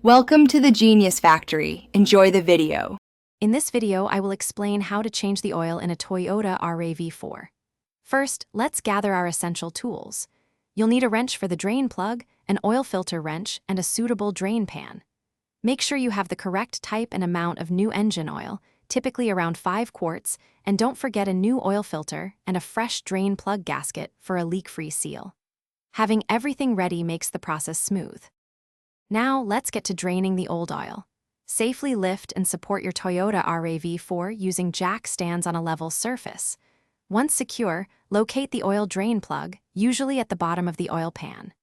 Welcome to the Genius Factory. Enjoy the video. In this video, I will explain how to change the oil in a Toyota RAV4. First, let's gather our essential tools. You'll need a wrench for the drain plug, an oil filter wrench, and a suitable drain pan. Make sure you have the correct type and amount of new engine oil, typically around 5 quarts, and don't forget a new oil filter and a fresh drain plug gasket for a leak-free seal. Having everything ready makes the process smooth. Now, let's get to draining the old oil. Safely lift and support your Toyota RAV4 using jack stands on a level surface. Once secure, locate the oil drain plug, usually at the bottom of the oil pan.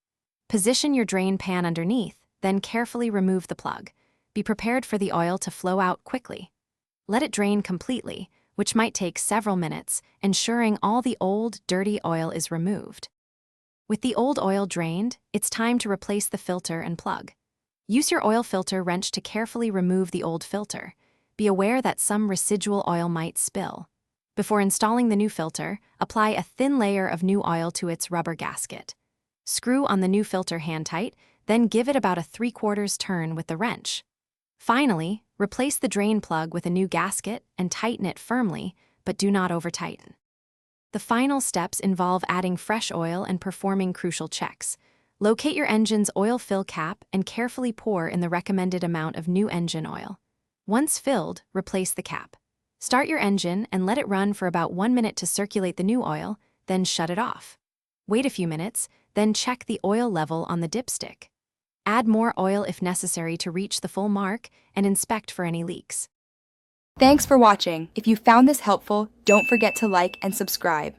Position your drain pan underneath, then carefully remove the plug. Be prepared for the oil to flow out quickly. Let it drain completely, which might take several minutes, ensuring all the old, dirty oil is removed. With the old oil drained, it's time to replace the filter and plug. Use your oil filter wrench to carefully remove the old filter. Be aware that some residual oil might spill. Before installing the new filter, apply a thin layer of new oil to its rubber gasket. Screw on the new filter hand tight, then give it about a 3/4 turn with the wrench. Finally, replace the drain plug with a new gasket and tighten it firmly, but do not over-tighten. The final steps involve adding fresh oil and performing crucial checks. Locate your engine's oil fill cap and carefully pour in the recommended amount of new engine oil. Once filled, replace the cap. Start your engine and let it run for about 1 minute to circulate the new oil, then shut it off. Wait a few minutes, then check the oil level on the dipstick. Add more oil if necessary to reach the full mark and inspect for any leaks. Thanks for watching. If you found this helpful, don't forget to like and subscribe.